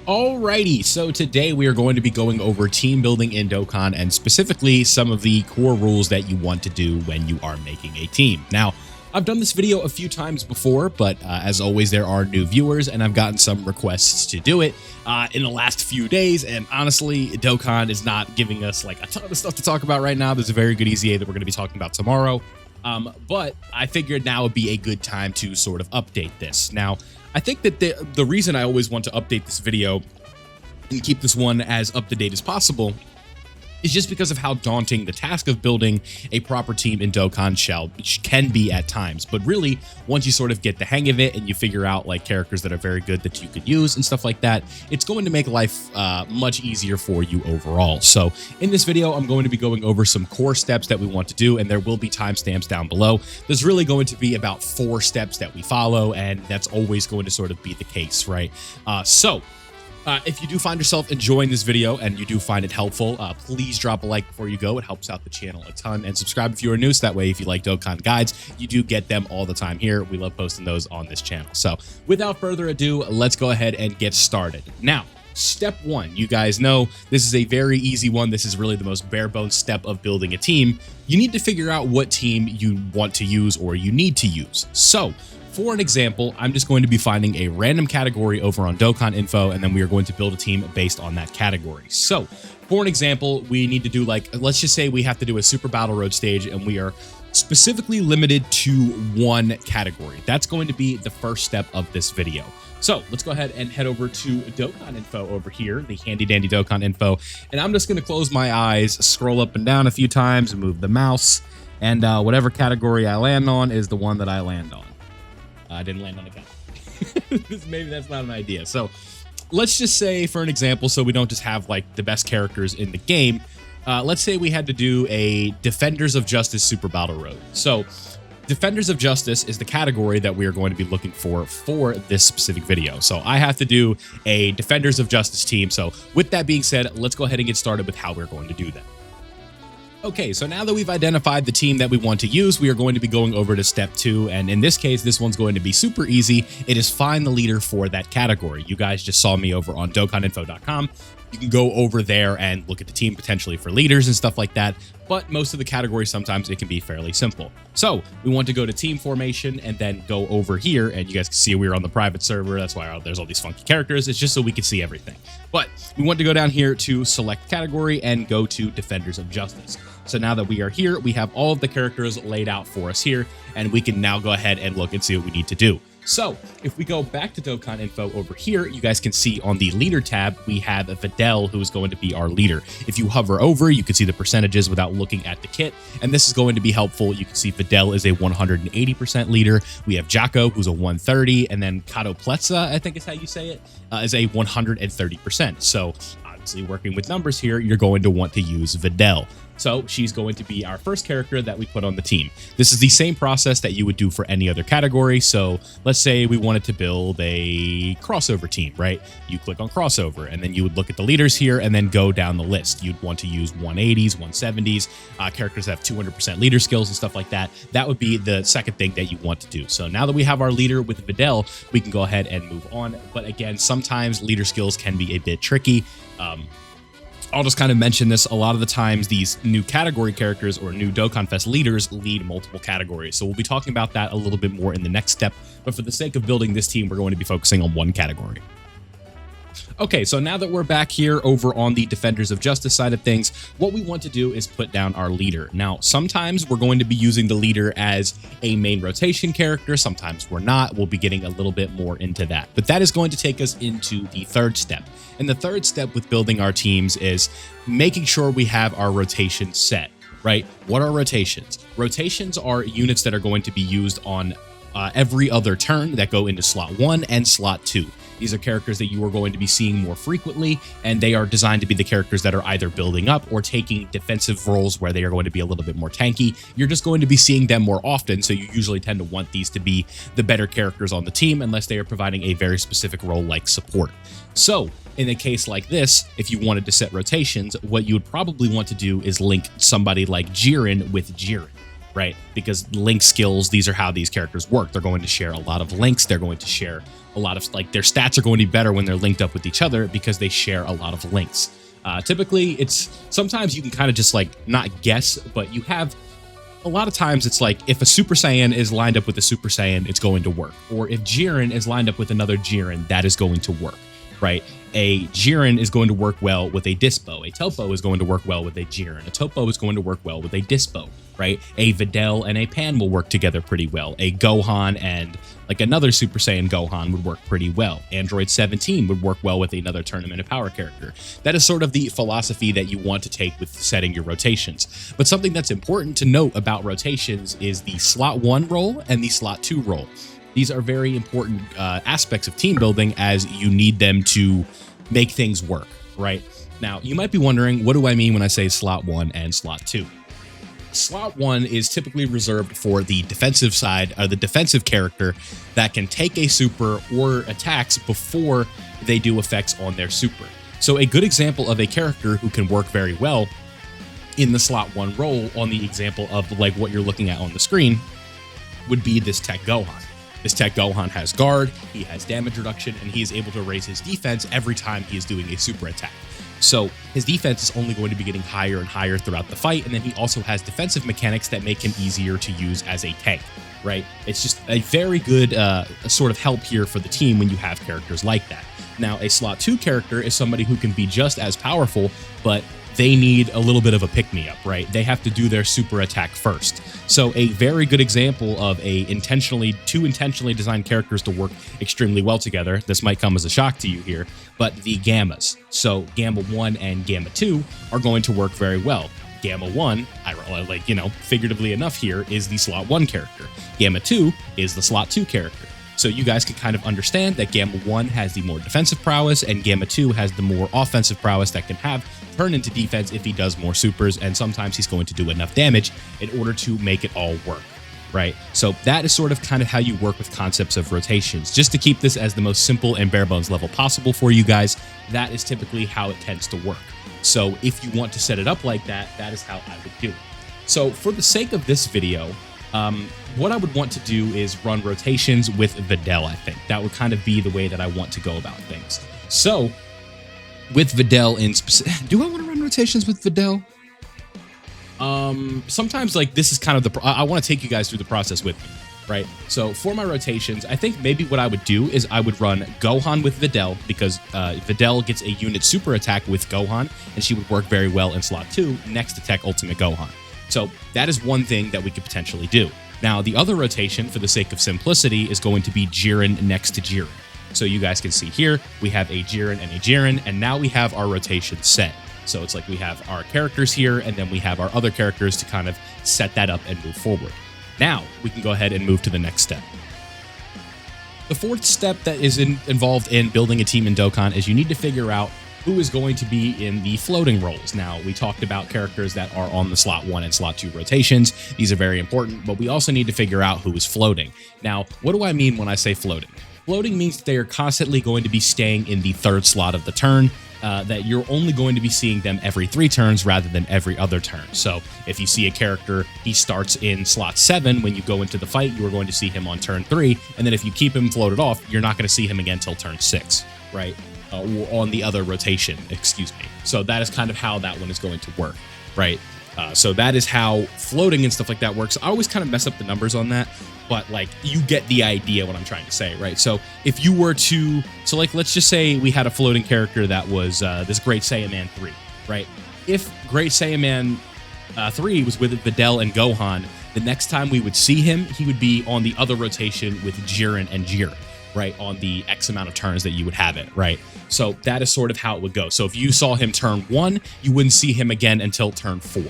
Alrighty, so today we are going to be going over team building in Dokkan and specifically some of the core rules that you want to do when you are making a team. Now, I've done this video a few times before, but as always, there are new viewers and I've gotten some requests to do it in the last few days. And honestly, Dokkan is not giving us like a ton of stuff to talk about right now. There's a very good EZA that we're going to be talking about tomorrow. But I figured now would be a good time to sort of update this. Now, I think that the reason I always want to update this video and keep this one as up to date as possible is just because of how daunting the task of building a proper team in Dokkan can be at times. But really, once you sort of get the hang of it and you figure out like characters that are very good that you could use and stuff like that, it's going to make life much easier for you overall. So in this video, I'm going to be going over some core steps that we want to do, and there will be timestamps down below. There's really going to be about 4 steps that we follow, and that's always going to sort of be the case, right? If you do find yourself enjoying this video and you do find it helpful, please drop a like before you go. It helps out the channel a ton. And subscribe if you are new, so that way if you like Dokkan guides, you do get them all the time here. We love posting those on this channel. So without further ado, let's go ahead and get started. Now, step 1, you guys know this is a very easy one. This is really the most bare bones step of building a team. You need to figure out what team you want to use or you need to use. So for an example, I'm just going to be finding a random category over on Dokkan Info, and then we are going to build a team based on that category. So for an example, we need to do like, let's just say we have to do a Super Battle Road stage and we are specifically limited to 1 category. That's going to be the first step of this video. So let's go ahead and head over to Dokkan Info over here, the handy dandy Dokkan Info. And I'm just going to close my eyes, scroll up and down a few times, move the mouse, and whatever category I land on is the one that I land on. I didn't land on a count. Maybe that's not an idea. So let's just say, for an example, so we don't just have like the best characters in the game, let's say we had to do a Defenders of Justice Super Battle Road. So Defenders of Justice is the category that we are going to be looking for this specific video. So I have to do a Defenders of Justice team. So with that being said, let's go ahead and get started with how we're going to do that. Okay, so now that we've identified the team that we want to use, we are going to be going over to step 2. And in this case, this one's going to be super easy. It is find the leader for that category. You guys just saw me over on dokkaninfo.com. You can go over there and look at the team potentially for leaders and stuff like that. But most of the categories, sometimes it can be fairly simple. So we want to go to team formation and then go over here. And you guys can see we're on the private server. That's why there's all these funky characters. It's just so we can see everything. But we want to go down here to select category and go to Defenders of Justice. So now that we are here, we have all of the characters laid out for us here, and we can now go ahead and look and see what we need to do. So if we go back to Dokkan Info over here, you guys can see on the leader tab, we have Videl, who is going to be our leader. If you hover over, you can see the percentages without looking at the kit. And this is going to be helpful. You can see Videl is a 180% leader. We have Jocko, who's a 130, and then Kato Pletza, I think is how you say it, is a 130%. So obviously working with numbers here, you're going to want to use Videl. So she's going to be our first character that we put on the team. This is the same process that you would do for any other category. So let's say we wanted to build a crossover team, right? You click on crossover and then you would look at the leaders here and then go down the list. You'd want to use 180s, 170s, characters that have 200% leader skills and stuff like that. That would be the second thing that you want to do. So now that we have our leader with Videl, we can go ahead and move on. But again, sometimes leader skills can be a bit tricky. I'll just kind of mention this. A lot of the times these new category characters or new Dokkan Fest leaders lead multiple categories. So we'll be talking about that a little bit more in the next step. But for the sake of building this team, we're going to be focusing on 1 category. Okay, so now that we're back here over on the Defenders of Justice side of things, what we want to do is put down our leader. Now, sometimes we're going to be using the leader as a main rotation character. Sometimes we're not. We'll be getting a little bit more into that. But that is going to take us into the 3rd step. And the 3rd step with building our teams is making sure we have our rotations set, right? What are rotations? Rotations are units that are going to be used on every other turn that go into slot 1 and slot 2. These are characters that you are going to be seeing more frequently, and they are designed to be the characters that are either building up or taking defensive roles where they are going to be a little bit more tanky. You're just going to be seeing them more often, so you usually tend to want these to be the better characters on the team unless they are providing a very specific role like support. So in a case like this, if you wanted to set rotations, what you would probably want to do is link somebody like Jiren with Jiren. right? Because link skills, these are how these characters work. They're going to share a lot of links. They're going to share a lot of, like, their stats are going to be better when they're linked up with each other because they share a lot of links. Typically, it's sometimes you can kind of just like not guess, but you have a lot of times it's like if a Super Saiyan is lined up with a Super Saiyan, it's going to work. Or if Jiren is lined up with another Jiren, that is going to work, right? A Jiren is going to work well with a Dispo. A Topo is going to work well with a Jiren. A Topo is going to work well with a Dispo, right? A Videl and a Pan will work together pretty well. A Gohan and like another Super Saiyan Gohan would work pretty well. Android 17 would work well with another Tournament of Power character. That is sort of the philosophy that you want to take with setting your rotations. But something that's important to note about rotations is the slot 1 role and the slot 2 role. These are very important aspects of team building as you need them to make things work, right? Now, you might be wondering, what do I mean when I say slot 1 and slot 2? Slot 1 is typically reserved for the defensive side, or the defensive character that can take a super or attacks before they do effects on their super. So a good example of a character who can work very well in the slot 1 role on the example of like what you're looking at on the screen would be this Tech Gohan. This Tech Gohan has guard, he has damage reduction, and he is able to raise his defense every time he is doing a super attack. So his defense is only going to be getting higher and higher throughout the fight, and then he also has defensive mechanics that make him easier to use as a tank, right? It's just a very good sort of help here for the team when you have characters like that. Now, a slot 2 character is somebody who can be just as powerful, but they need a little bit of a pick-me-up, right? They have to do their super attack first. So a very good example of two intentionally designed characters to work extremely well together, this might come as a shock to you here, but the Gammas. So Gamma 1 and Gamma 2 are going to work very well. Gamma 1, figuratively enough here, is the slot 1 character. Gamma 2 is the slot 2 character. So you guys can kind of understand that Gamma 1 has the more defensive prowess and Gamma 2 has the more offensive prowess that can turn into defense if he does more supers, and sometimes he's going to do enough damage in order to make it all work, right? So that is sort of kind of how you work with concepts of rotations. Just to keep this as the most simple and bare bones level possible for you guys, that is typically how it tends to work. So if you want to set it up like that, that is how I would do it. So for the sake of this video, what I would want to do is run rotations with Videl, I think. That would kind of be the way that I want to go about things. So, with Videl in specific, do I want to run rotations with Videl? Sometimes, like, this is kind of I want to take you guys through the process with me, right? So, for my rotations, I think maybe what I would do is I would run Gohan with Videl, because Videl gets a unit super attack with Gohan, and she would work very well in slot 2 next to Tech Ultimate Gohan. So that is one thing that we could potentially do. Now, the other rotation, for the sake of simplicity, is going to be Jiren next to Jiren. So you guys can see here, we have a Jiren and a Jiren, and now we have our rotation set. So it's like we have our characters here, and then we have our other characters to kind of set that up and move forward. Now, we can go ahead and move to the next step. The fourth step that is involved in building a team in Dokkan is you need to figure out who is going to be in the floating roles. Now, we talked about characters that are on the slot 1 and slot 2 rotations. These are very important, but we also need to figure out who is floating. Now, what do I mean when I say floating? Floating means that they are constantly going to be staying in the third slot of the turn, that you're only going to be seeing them every 3 turns rather than every other turn. So if you see a character, he starts in slot 7, when you go into the fight, you are going to see him on turn 3, and then if you keep him floated off, you're not going to see him again until turn 6, right? Or on the other rotation, excuse me. So that is kind of how that one is going to work, right? So that is how floating and stuff like that works. I always kind of mess up the numbers on that, but like you get the idea what I'm trying to say, right? So if you were to, so like let's just say we had a floating character that was this Great Saiyaman 3, right? If Great Saiyaman 3 was with Videl and Gohan, the next time we would see him, he would be on the other rotation with Jiren and Jiren, right? On the X amount of turns that you would have it, right? So that is sort of how it would go. So if you saw him turn 1, you wouldn't see him again until turn 4.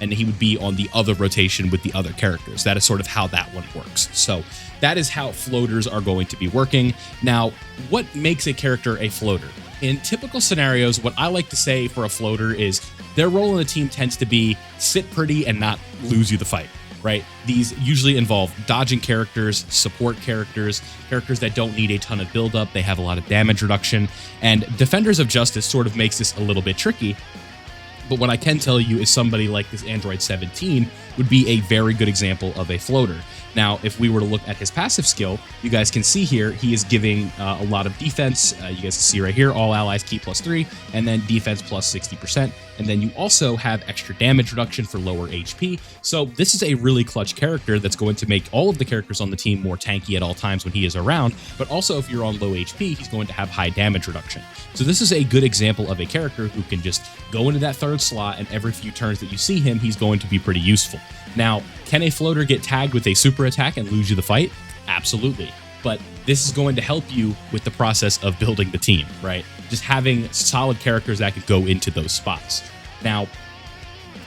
And he would be on the other rotation with the other characters. That is sort of how that one works. So that is how floaters are going to be working. Now, what makes a character a floater? In typical scenarios, what I like to say for a floater is their role in the team tends to be sit pretty and not lose you the fight, right? These usually involve dodging characters, support characters, characters that don't need a ton of buildup. They have a lot of damage reduction. And Defenders of Justice sort of makes this a little bit tricky, But what I can tell you is somebody like this Android 17 would be a very good example of a floater. Now, if we were to look at his passive skill, you guys can see here, he is giving a lot of defense. You guys can see right here, all allies keep +3, and then defense plus 60%. And then you also have extra damage reduction for lower HP. So this is a really clutch character that's going to make all of the characters on the team more tanky at all times when he is around. But also if you're on low HP, he's going to have high damage reduction. So this is a good example of a character who can just go into that third slot, and every few turns that you see him, he's going to be pretty useful. Now, can a floater get tagged with a super attack and lose you the fight? Absolutely. But this is going to help you with the process of building the team, right? Just having solid characters that could go into those spots. Now,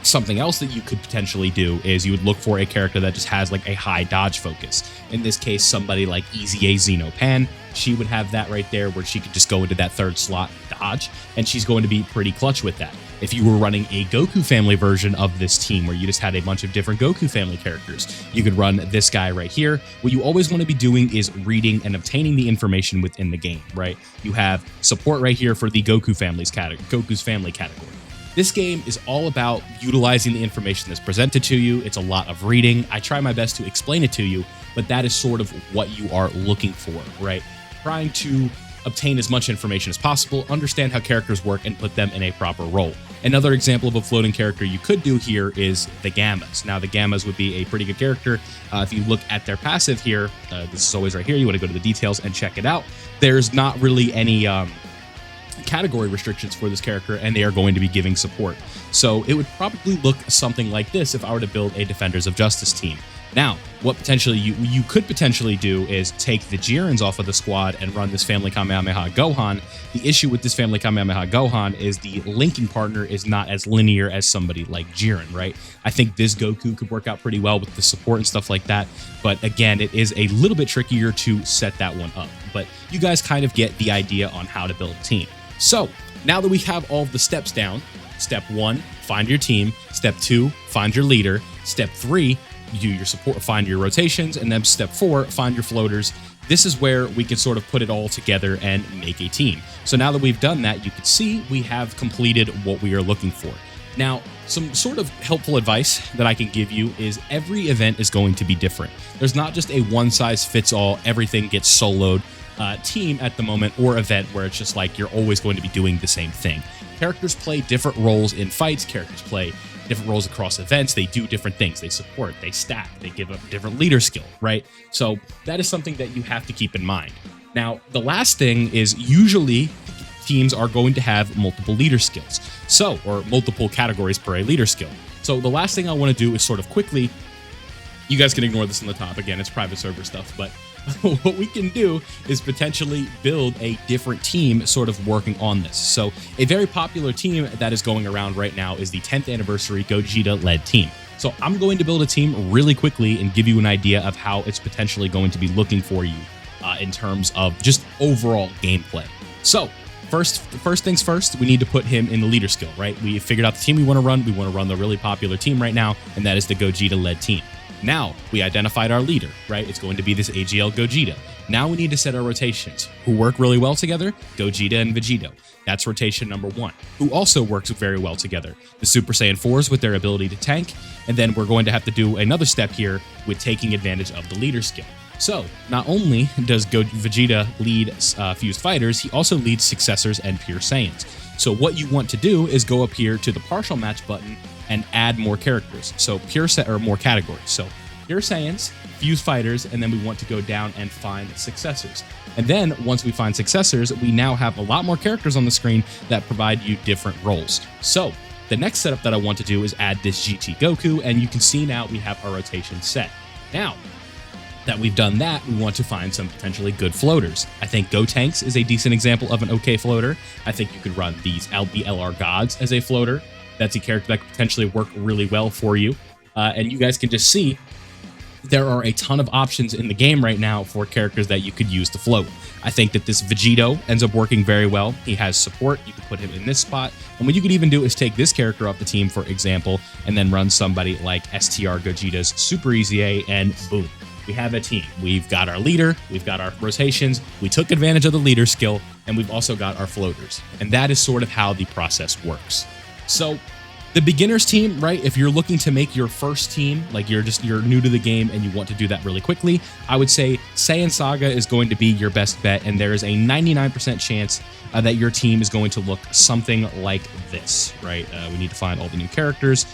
something else that you could potentially do is you would look for a character that just has like a high dodge focus. In this case, somebody like Easy A Xeno Pan, she would have that right there where she could just go into that third slot dodge, and she's going to be pretty clutch with that. If you were running a Goku family version of this team where you just had a bunch of different Goku family characters, you could run this guy right here. What you always want to be doing is reading and obtaining the information within the game, right? You have support right here for the Goku's family category. This game is all about utilizing the information that's presented to you. It's a lot of reading. I try my best to explain it to you, but that is sort of what you are looking for, right? Trying to obtain as much information as possible, understand how characters work, and put them in a proper role. Another example of a floating character you could do here is the Gammas. Now, the Gammas would be a pretty good character. If you look at their passive here, this is always right here. You want to go to the details and check it out. There's not really any category restrictions for this character, and they are going to be giving support. So it would probably look something like this if I were to build a Defenders of Justice team. Now, what potentially you could potentially do is take the Jirens off of the squad and run this Family Kamehameha Gohan. The issue with this Family Kamehameha Gohan is the linking partner is not as linear as somebody like Jiren, right? I think this Goku could work out pretty well with the support and stuff like that, but again, it is a little bit trickier to set that one up. But you guys kind of get the idea on how to build a team. So, now that we have all of the steps down, step 1, find your team. Step 2, find your leader. Step 3, you do your support, find your rotations, and then step 4, find your floaters. This is where we can sort of put it all together and make a team. So now that we've done that, you can see we have completed what we are looking for. Now, some sort of helpful advice that I can give you is every event is going to be different. There's not just a one-size-fits-all, everything gets soloed team at the moment or event where it's just like you're always going to be doing the same thing. Characters play different roles in fights. Characters play different roles across events. They do different things. They support, they stack, they give up different leader skill, right? So that is something that you have to keep in mind. Now, the last thing is usually teams are going to have multiple leader skills. So, or multiple categories per a leader skill. So the last thing I want to do is sort of quickly, you guys can ignore this on the top. Again, it's private server stuff, but what we can do is potentially build a different team sort of working on this. So a very popular team that is going around right now is the 10th anniversary Gogeta-led team. So I'm going to build a team really quickly and give you an idea of how it's potentially going to be looking for you in terms of just overall gameplay. So first things first, we need to put him in the leader skill, right? We figured out the team we want to run. We want to run the really popular team right now, and that is the Gogeta-led team. Now, we identified our leader, right? It's going to be this AGL Gogeta. Now we need to set our rotations. Who work really well together? Gogeta and Vegito. That's rotation number 1. Who also works very well together? The Super Saiyan 4s with their ability to tank. And then we're going to have to do another step here with taking advantage of the leader skill. So, not only does Vegeta lead fused fighters, he also leads successors and pure Saiyans. So what you want to do is go up here to the partial match button and add more characters. So more categories. So pure Saiyans, fused fighters, and then we want to go down and find successors. And then once we find successors, we now have a lot more characters on the screen that provide you different roles. So the next setup that I want to do is add this GT Goku, and you can see now we have our rotation set. Now that we've done that, we want to find some potentially good floaters. I think Gotenks is a decent example of an okay floater. I think you could run these LR Gods as a floater. That's a character that could potentially work really well for you. And you guys can just see there are a ton of options in the game right now for characters that you could use to float. I think that this Vegito ends up working very well. He has support. You can put him in this spot. And what you could even do is take this character off the team, for example, and then run somebody like STR Gogeta's Super Easy A, and boom. We have a team. We've got our leader, we've got our rotations, we took advantage of the leader skill, and we've also got our floaters. And that is sort of how the process works. So The beginner's team, right? If you're looking to make your first team, like you're new to the game and you want to do that really quickly, I would say Saiyan Saga is going to be your best bet, and there is a 99% chance that your team is going to look something like this, right? We need to find all the new characters.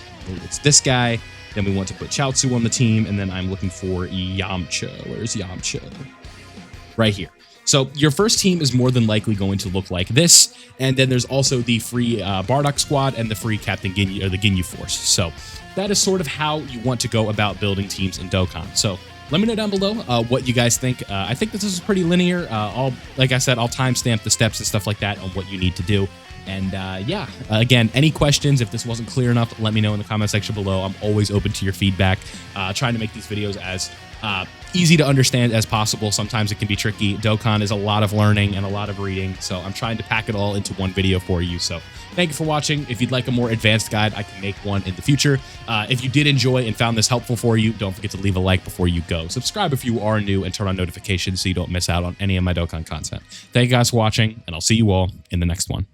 It's this guy. Then we want to put Chaozu on the team, and then I'm looking for Yamcha. Where's Yamcha? Right here. So your first team is more than likely going to look like this, and then there's also the free Bardock squad and the free Captain Ginyu, or the Ginyu Force. So that is sort of how you want to go about building teams in Dokkan. So let me know down below what you guys think. I think this is pretty linear. Like I said, I'll timestamp the steps and stuff like that on what you need to do. And yeah, again, any questions, if this wasn't clear enough, let me know in the comment section below. I'm always open to your feedback. Trying to make these videos as easy to understand as possible. Sometimes it can be tricky. Dokkan is a lot of learning and a lot of reading, so I'm trying to pack it all into one video for you. So thank you for watching. If you'd like a more advanced guide, I can make one in the future. If you did enjoy and found this helpful for you, don't forget to leave a like before you go. Subscribe if you are new, and turn on notifications so you don't miss out on any of my Dokkan content. Thank you guys for watching, and I'll see you all in the next one.